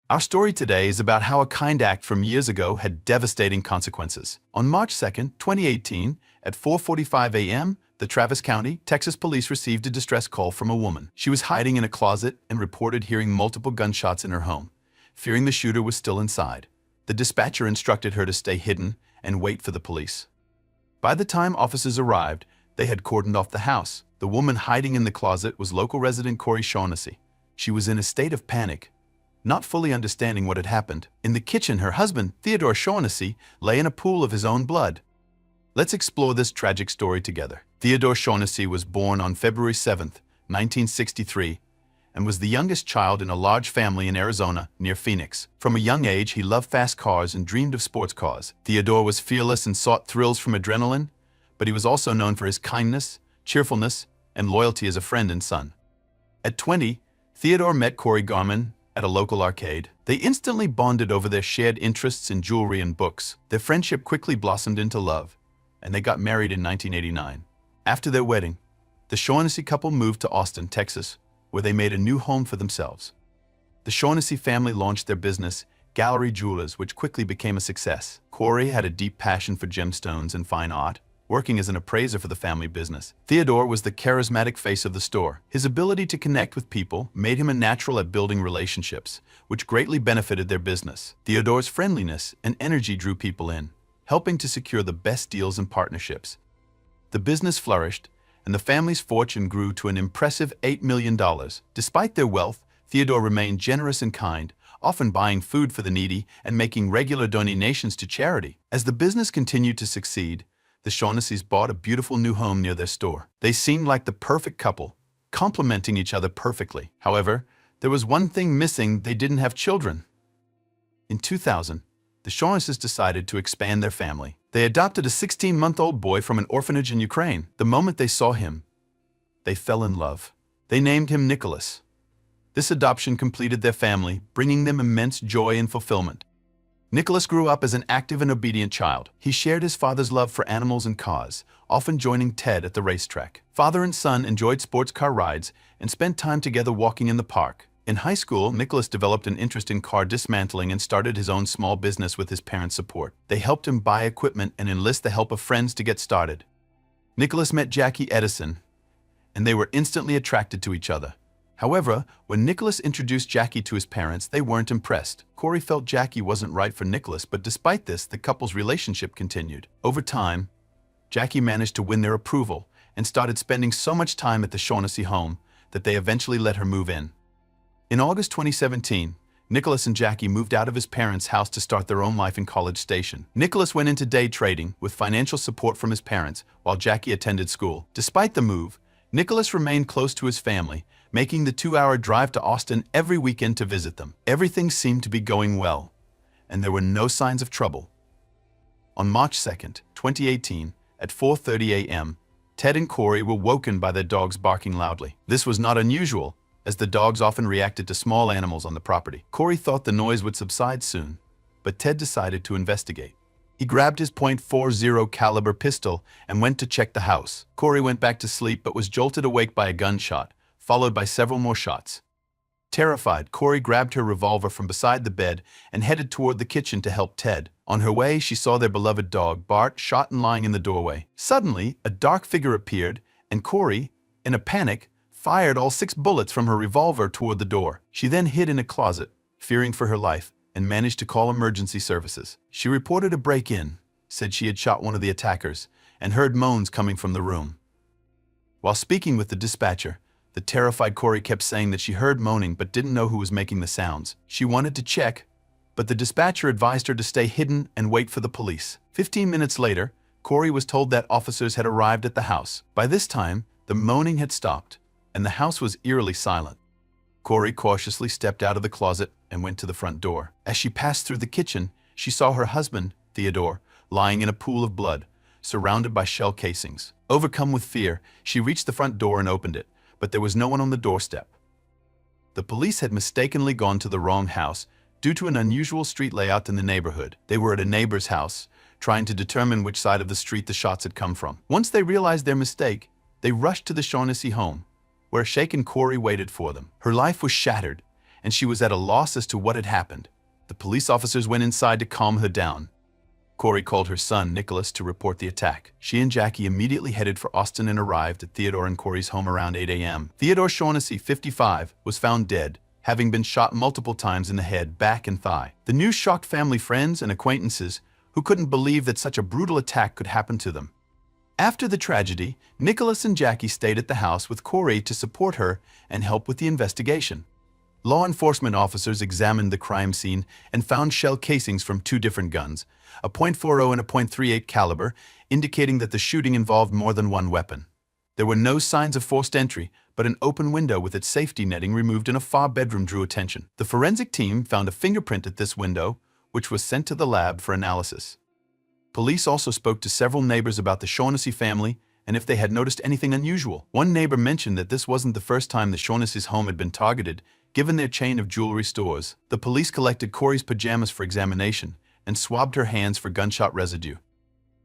Our story today is about how a kind act from years ago had devastating consequences. On March 2nd, 2018, at 4:45 a.m., the Travis County, Texas police received a distress call from a woman. She was hiding in a closet and reported hearing multiple gunshots in her home. Fearing the shooter was still inside, the dispatcher instructed her to stay hidden and wait for the police. By the time officers arrived, they had cordoned off the house. The woman hiding in the closet was local resident Corey Shaughnessy. She was in a state of panic, not fully understanding what had happened. In the kitchen, her husband, Theodore Shaughnessy, lay in a pool of his own blood. Let's explore this tragic story together. Theodore Shaughnessy was born on February 7, 1963, and was the youngest child in a large family in Arizona near Phoenix. From a young age, he loved fast cars and dreamed of sports cars. Theodore was fearless and sought thrills from adrenaline, but he was also known for his kindness, cheerfulness, and loyalty as a friend and son. At 20, Theodore met Corey Garman at a local arcade. They instantly bonded over their shared interests in jewelry and books. Their friendship quickly blossomed into love, and they got married in 1989. After their wedding, the Shaughnessy couple moved to Austin, Texas, where they made a new home for themselves. The Shaughnessy family launched their business, Gallery Jewelers, which quickly became a success. Corey had a deep passion for gemstones and fine art, working as an appraiser for the family business. Theodore was the charismatic face of the store. His ability to connect with people made him a natural at building relationships, which greatly benefited their business. Theodore's friendliness and energy drew people in, helping to secure the best deals and partnerships. The business flourished, and the family's fortune grew to an impressive $8 million. Despite their wealth, Theodore remained generous and kind, often buying food for the needy and making regular donations to charity. As the business continued to succeed, the Shaughnessy's bought a beautiful new home near their store. They seemed like the perfect couple, complementing each other perfectly. However, there was one thing missing: they didn't have children. In 2000, the Shaughnessy's decided to expand their family. They adopted a 16-month-old boy from an orphanage in Ukraine. The moment they saw him, they fell in love. They named him Nicholas. This adoption completed their family, bringing them immense joy and fulfillment. Nicholas grew up as an active and obedient child. He shared his father's love for animals and cars, often joining Ted at the racetrack. Father and son enjoyed sports car rides and spent time together walking in the park. In high school, Nicholas developed an interest in car dismantling and started his own small business with his parents' support. They helped him buy equipment and enlist the help of friends to get started. Nicholas met Jackie Edison, and they were instantly attracted to each other. However, when Nicholas introduced Jackie to his parents, they weren't impressed. Corey felt Jackie wasn't right for Nicholas, but despite this, the couple's relationship continued. Over time, Jackie managed to win their approval and started spending so much time at the Shaughnessy home that they eventually let her move in. In August 2017, Nicholas and Jackie moved out of his parents' house to start their own life in College Station. Nicholas went into day trading with financial support from his parents while Jackie attended school. Despite the move, Nicholas remained close to his family, making the 2-hour drive to Austin every weekend to visit them. Everything seemed to be going well, and there were no signs of trouble. On March 2nd, 2018, at 4:30 a.m., Ted and Corey were woken by their dogs barking loudly. This was not unusual, as the dogs often reacted to small animals on the property. Corey thought the noise would subside soon, but Ted decided to investigate. He grabbed his .40 caliber pistol and went to check the house. Corey went back to sleep but was jolted awake by a gunshot, followed by several more shots. Terrified, Corey grabbed her revolver from beside the bed and headed toward the kitchen to help Ted. On her way, she saw their beloved dog, Bart, shot and lying in the doorway. Suddenly, a dark figure appeared, and Corey, in a panic, fired all 6 bullets from her revolver toward the door. She then hid in a closet, fearing for her life, and managed to call emergency services. She reported a break-in, said she had shot one of the attackers, and heard moans coming from the room. While speaking with the dispatcher, the terrified Corey kept saying that she heard moaning but didn't know who was making the sounds. She wanted to check, but the dispatcher advised her to stay hidden and wait for the police. 15 minutes later, Corey was told that officers had arrived at the house. By this time, the moaning had stopped, and the house was eerily silent. Corey cautiously stepped out of the closet and went to the front door. As she passed through the kitchen, she saw her husband, Theodore, lying in a pool of blood, surrounded by shell casings. Overcome with fear, she reached the front door and opened it, but there was no one on the doorstep. The police had mistakenly gone to the wrong house due to an unusual street layout in the neighborhood. They were at a neighbor's house, trying to determine which side of the street the shots had come from. Once they realized their mistake, they rushed to the Shaughnessy home, where a shaken Corey waited for them. Her life was shattered, and she was at a loss as to what had happened. The police officers went inside to calm her down. Corey called her son, Nicholas, to report the attack. She and Jackie immediately headed for Austin and arrived at Theodore and Corey's home around 8 a.m. Theodore Shaughnessy, 55, was found dead, having been shot multiple times in the head, back, and thigh. The news shocked family, friends, and acquaintances who couldn't believe that such a brutal attack could happen to them. After the tragedy, Nicholas and Jackie stayed at the house with Corey to support her and help with the investigation. Law enforcement officers examined the crime scene and found shell casings from two different guns, a .40 and a .38 caliber, indicating that the shooting involved more than one weapon. There were no signs of forced entry, but an open window with its safety netting removed in a far bedroom drew attention. The forensic team found a fingerprint at this window, which was sent to the lab for analysis. Police also spoke to several neighbors about the Shaughnessy family and if they had noticed anything unusual. One neighbor mentioned that this wasn't the first time the Shaughnessy's home had been targeted, given their chain of jewelry stores. The police collected Corey's pajamas for examination and swabbed her hands for gunshot residue.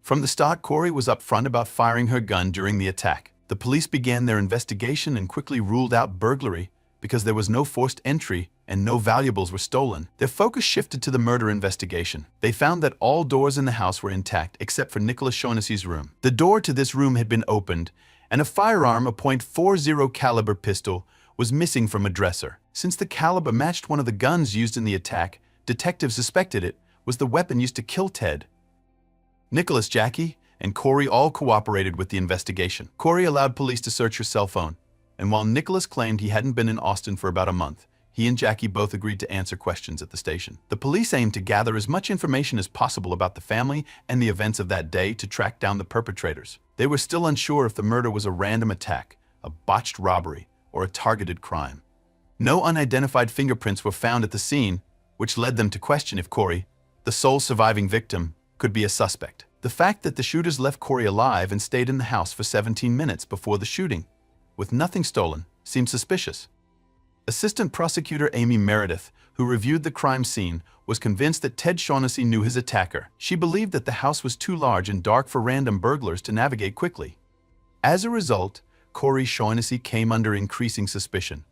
From the start, Corey was upfront about firing her gun during the attack. The police began their investigation and quickly ruled out burglary because there was no forced entry and no valuables were stolen. Their focus shifted to the murder investigation. They found that all doors in the house were intact except for Nicholas Shaughnessy's room. The door to this room had been opened, and a firearm, a .40 caliber pistol, was missing from a dresser. Since the caliber matched one of the guns used in the attack, detectives suspected it was the weapon used to kill Ted. Nicholas, Jackie, and Corey all cooperated with the investigation. Corey allowed police to search her cell phone, and while Nicholas claimed he hadn't been in Austin for about a month, he and Jackie both agreed to answer questions at the station. The police aimed to gather as much information as possible about the family and the events of that day to track down the perpetrators. They were still unsure if the murder was a random attack, a botched robbery, or a targeted crime. No unidentified fingerprints were found at the scene, which led them to question if Corey, the sole surviving victim, could be a suspect. The fact that the shooters left Corey alive and stayed in the house for 17 minutes before the shooting, with nothing stolen, seemed suspicious. Assistant Prosecutor Amy Meredith, who reviewed the crime scene, was convinced that Ted Shaughnessy knew his attacker. She believed that the house was too large and dark for random burglars to navigate quickly. As a result, Corey Shaughnessy came under increasing suspicion,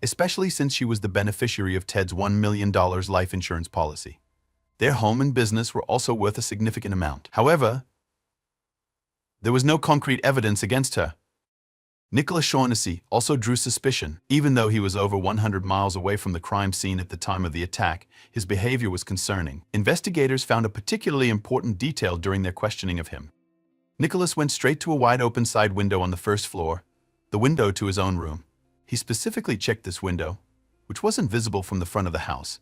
especially since she was the beneficiary of Ted's $1 million life insurance policy. Their home and business were also worth a significant amount. However, there was no concrete evidence against her. Nicholas Shaughnessy also drew suspicion. Even though he was over 100 miles away from the crime scene at the time of the attack, his behavior was concerning. Investigators found a particularly important detail during their questioning of him. Nicholas went straight to a wide-open side window on the first floor, the window to his own room. He specifically checked this window, which wasn't visible from the front of the house,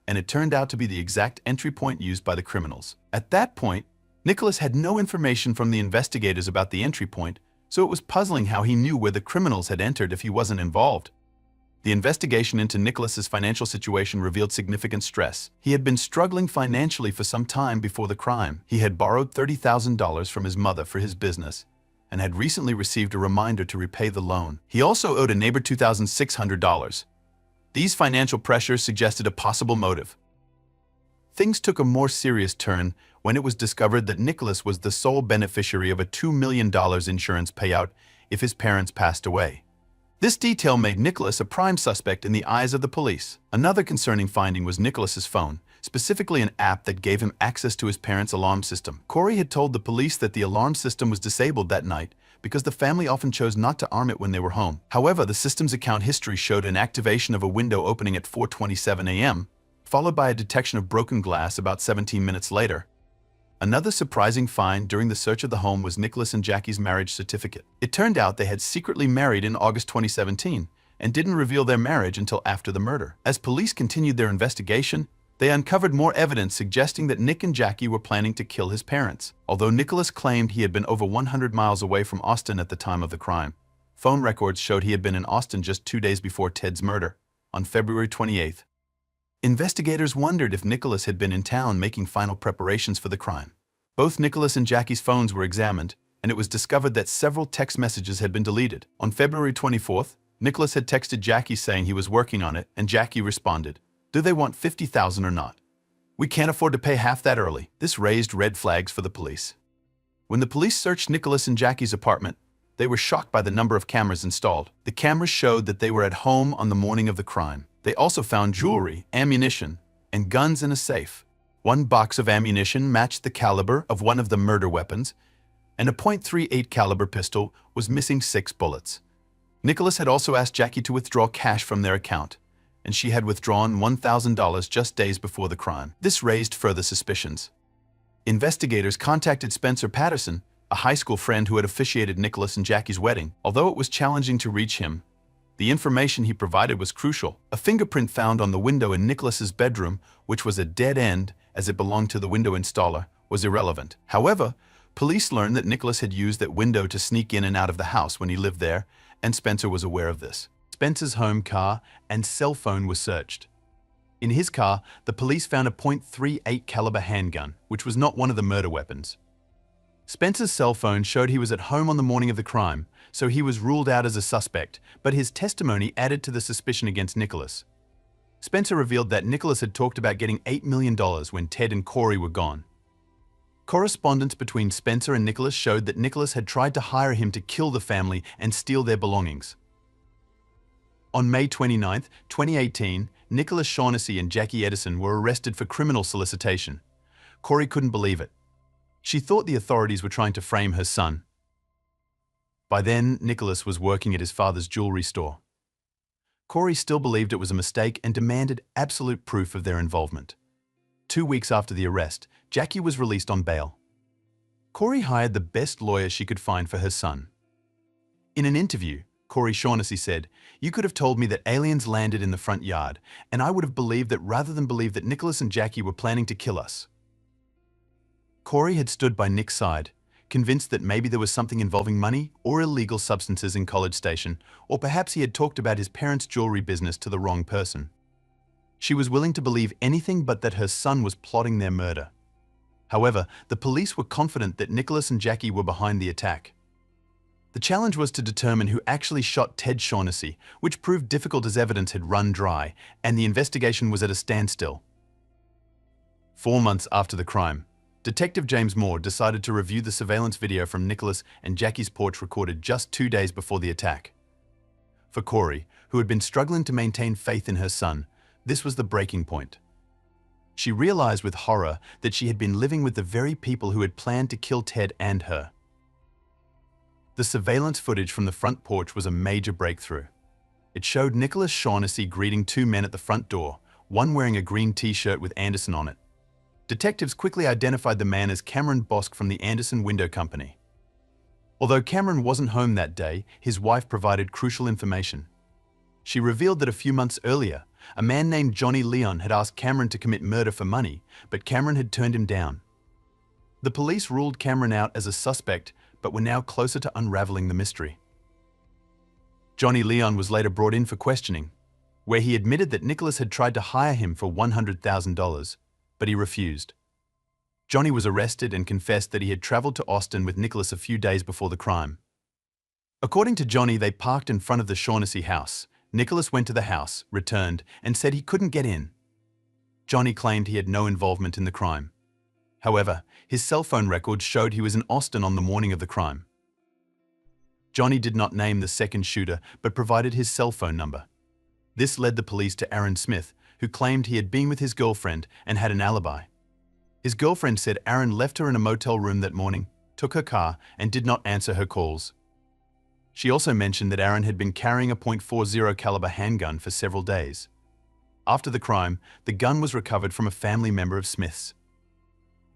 and it turned out to be the exact entry point used by the criminals. At that point, Nicholas had no information from the investigators about the entry point, so it was puzzling how he knew where the criminals had entered if he wasn't involved. The investigation into Nicholas's financial situation revealed significant stress. He had been struggling financially for some time before the crime. He had borrowed $30,000 from his mother for his business and had recently received a reminder to repay the loan. He also owed a neighbor $2,600. These financial pressures suggested a possible motive. Things took a more serious turn when it was discovered that Nicholas was the sole beneficiary of a $2 million insurance payout if his parents passed away. This detail made Nicholas a prime suspect in the eyes of the police. Another concerning finding was Nicholas's phone, specifically an app that gave him access to his parents' alarm system. Corey had told the police that the alarm system was disabled that night because the family often chose not to arm it when they were home. However, the system's account history showed an activation of a window opening at 4:27 a.m., followed by a detection of broken glass about 17 minutes later. Another surprising find during the search of the home was Nicholas and Jackie's marriage certificate. It turned out they had secretly married in August 2017 and didn't reveal their marriage until after the murder. As police continued their investigation, they uncovered more evidence suggesting that Nick and Jackie were planning to kill his parents. Although Nicholas claimed he had been over 100 miles away from Austin at the time of the crime, phone records showed he had been in Austin just 2 days before Ted's murder, on February 28th. Investigators wondered if Nicholas had been in town making final preparations for the crime. Both Nicholas and Jackie's phones were examined, and it was discovered that several text messages had been deleted. On February 24th, Nicholas had texted Jackie saying he was working on it, and Jackie responded, "Do they want $50,000 or not? We can't afford to pay half that early." This raised red flags for the police. When the police searched Nicholas and Jackie's apartment, They were shocked by the number of cameras installed. The cameras showed that they were at home on the morning of the crime. They also found jewelry, ammunition, and guns in a safe. One box of ammunition matched the caliber of one of the murder weapons, and a .38 caliber pistol was missing 6 bullets. Nicholas had also asked Jackie to withdraw cash from their account, and she had withdrawn $1,000 just days before the crime. This raised further suspicions. Investigators contacted Spencer Patterson, a high school friend who had officiated Nicholas and Jackie's wedding. Although it was challenging to reach him, the information he provided was crucial. A fingerprint found on the window in Nicholas's bedroom, which was a dead end as it belonged to the window installer, was irrelevant. However, police learned that Nicholas had used that window to sneak in and out of the house when he lived there, and Spencer was aware of this. Spencer's home, car, and cell phone were searched. In his car, the police found a .38 caliber handgun, which was not one of the murder weapons. Spencer's cell phone showed he was at home on the morning of the crime, so he was ruled out as a suspect, but his testimony added to the suspicion against Nicholas. Spencer revealed that Nicholas had talked about getting $8 million when Ted and Corey were gone. Correspondence between Spencer and Nicholas showed that Nicholas had tried to hire him to kill the family and steal their belongings. On May 29, 2018, Nicholas Shaughnessy and Jackie Edison were arrested for criminal solicitation. Corey couldn't believe it. She thought the authorities were trying to frame her son. By then, Nicholas was working at his father's jewelry store. Corey still believed it was a mistake and demanded absolute proof of their involvement. 2 weeks after the arrest, Jackie was released on bail. Corey hired the best lawyer she could find for her son. In an interview, Corey Shaughnessy said, "You could have told me that aliens landed in the front yard, and I would have believed that rather than believe that Nicholas and Jackie were planning to kill us." Corey had stood by Nick's side, convinced that maybe there was something involving money or illegal substances in College Station, or perhaps he had talked about his parents' jewelry business to the wrong person. She was willing to believe anything but that her son was plotting their murder. However, the police were confident that Nicholas and Jackie were behind the attack. The challenge was to determine who actually shot Ted Shaughnessy, which proved difficult as evidence had run dry, and the investigation was at a standstill. 4 months after the crime, Detective James Moore decided to review the surveillance video from Nicholas and Jackie's porch recorded just 2 days before the attack. For Corey, who had been struggling to maintain faith in her son, this was the breaking point. She realized with horror that she had been living with the very people who had planned to kill Ted and her. The surveillance footage from the front porch was a major breakthrough. It showed Nicholas Shaughnessy greeting 2 men at the front door, one wearing a green t-shirt with Anderson on it. Detectives quickly identified the man as Cameron Bosk from the Anderson Window Company. Although Cameron wasn't home that day, his wife provided crucial information. She revealed that a few months earlier, a man named Johnny Leon had asked Cameron to commit murder for money, but Cameron had turned him down. The police ruled Cameron out as a suspect, but were now closer to unraveling the mystery. Johnny Leon was later brought in for questioning, where he admitted that Nicholas had tried to hire him for $100,000, but he refused. Johnny was arrested and confessed that he had traveled to Austin with Nicholas a few days before the crime. According to Johnny, they parked in front of the Shaughnessy house. Nicholas went to the house, returned, and said he couldn't get in. Johnny claimed he had no involvement in the crime. However, his cell phone records showed he was in Austin on the morning of the crime. Johnny did not name the second shooter, but provided his cell phone number. This led the police to Aaron Smith, who claimed he had been with his girlfriend and had an alibi. His girlfriend said Aaron left her in a motel room that morning, took her car, and did not answer her calls. She also mentioned that Aaron had been carrying a .40 caliber handgun for several days. After the crime, the gun was recovered from a family member of Smith's.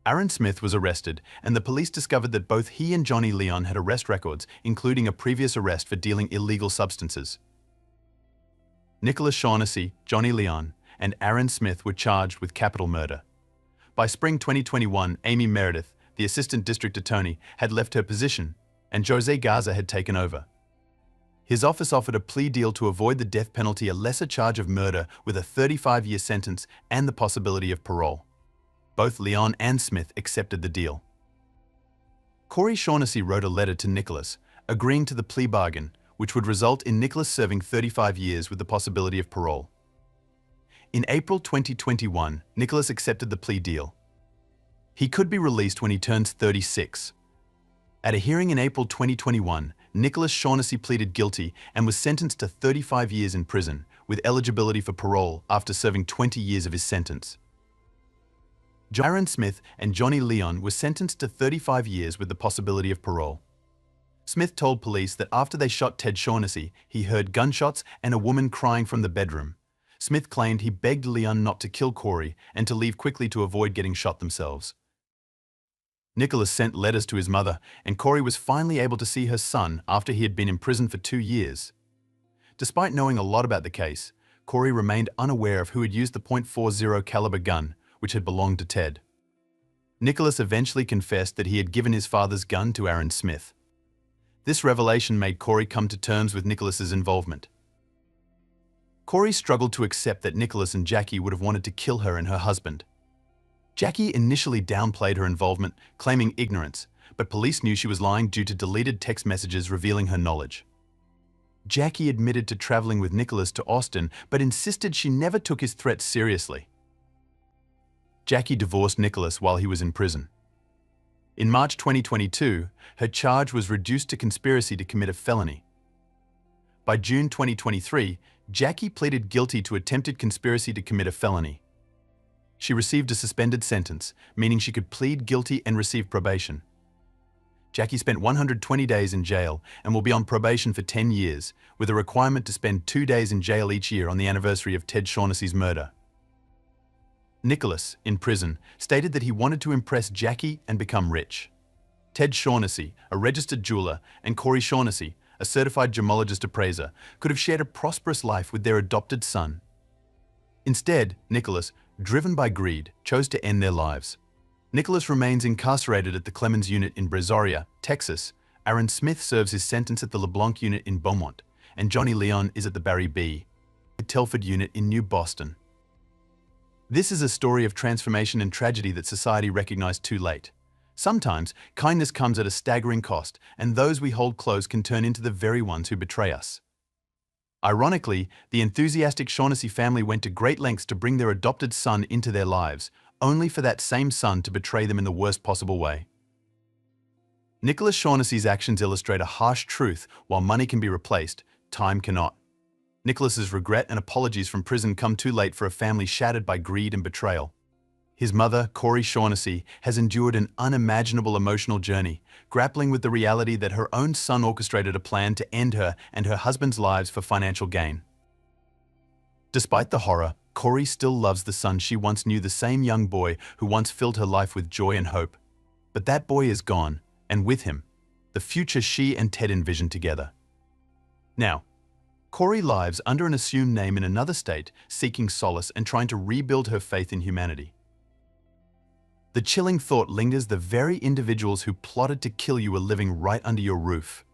Aaron Smith was arrested, and the police discovered that both he and Johnny Leon had arrest records, including a previous arrest for dealing illegal substances. Nicholas Shaughnessy, Johnny Leon, and Aaron Smith were charged with capital murder. By spring 2021, Amy Meredith, the assistant district attorney, had left her position, and Jose Garza had taken over. His office offered a plea deal to avoid the death penalty, a lesser charge of murder with a 35-year sentence and the possibility of parole. Both Leon and Smith accepted the deal. Corey Shaughnessy wrote a letter to Nicholas, agreeing to the plea bargain, which would result in Nicholas serving 35 years with the possibility of parole. In April 2021, Nicholas accepted the plea deal. He could be released when he turns 36. At a hearing in April 2021, Nicholas Shaughnessy pleaded guilty and was sentenced to 35 years in prison, with eligibility for parole after serving 20 years of his sentence. Aaron Smith and Johnny Leon were sentenced to 35 years with the possibility of parole. Smith told police that after they shot Ted Shaughnessy, he heard gunshots and a woman crying from the bedroom. Smith claimed he begged Leon not to kill Corey and to leave quickly to avoid getting shot themselves. Nicholas sent letters to his mother, and Corey was finally able to see her son after he had been in prison for 2 years. Despite knowing a lot about the case, Corey remained unaware of who had used the .40 caliber gun, which had belonged to Ted. Nicholas eventually confessed that he had given his father's gun to Aaron Smith. This revelation made Corey come to terms with Nicholas's involvement. Corey struggled to accept that Nicholas and Jackie would have wanted to kill her and her husband. Jackie initially downplayed her involvement, claiming ignorance, but police knew she was lying due to deleted text messages revealing her knowledge. Jackie admitted to traveling with Nicholas to Austin, but insisted she never took his threats seriously. Jackie divorced Nicholas while he was in prison. In March 2022, her charge was reduced to conspiracy to commit a felony. By June 2023, Jackie pleaded guilty to attempted conspiracy to commit a felony. She received a suspended sentence, meaning she could plead guilty and receive probation. Jackie spent 120 days in jail and will be on probation for 10 years, with a requirement to spend 2 days in jail each year on the anniversary of Ted Shaughnessy's murder. Nicholas, in prison, stated that he wanted to impress Jackie and become rich. Ted Shaughnessy, a registered jeweler, and Corey Shaughnessy, a certified gemologist appraiser, could have shared a prosperous life with their adopted son. Instead, Nicholas, driven by greed, chose to end their lives. Nicholas remains incarcerated at the Clemens Unit in Brazoria, Texas. Aaron Smith serves his sentence at the LeBlanc Unit in Beaumont, and Johnny Leon is at the Barry B. Telford Unit in New Boston. This is a story of transformation and tragedy that society recognized too late. Sometimes, kindness comes at a staggering cost, and those we hold close can turn into the very ones who betray us. Ironically, the enthusiastic Shaughnessy family went to great lengths to bring their adopted son into their lives, only for that same son to betray them in the worst possible way. Nicholas Shaughnessy's actions illustrate a harsh truth: while money can be replaced, time cannot. Nicholas's regret and apologies from prison come too late for a family shattered by greed and betrayal. His mother, Corey Shaughnessy, has endured an unimaginable emotional journey, grappling with the reality that her own son orchestrated a plan to end her and her husband's lives for financial gain. Despite the horror, Corey still loves the son she once knew, the same young boy who once filled her life with joy and hope. But that boy is gone, and with him, the future she and Ted envisioned together. Now, Corey lives under an assumed name in another state, seeking solace and trying to rebuild her faith in humanity. The chilling thought lingers: the very individuals who plotted to kill you are living right under your roof.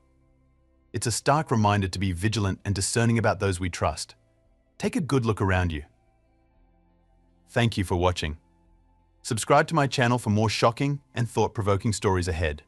It's a stark reminder to be vigilant and discerning about those we trust. Take a good look around you. Thank you for watching. Subscribe to my channel for more shocking and thought-provoking stories ahead.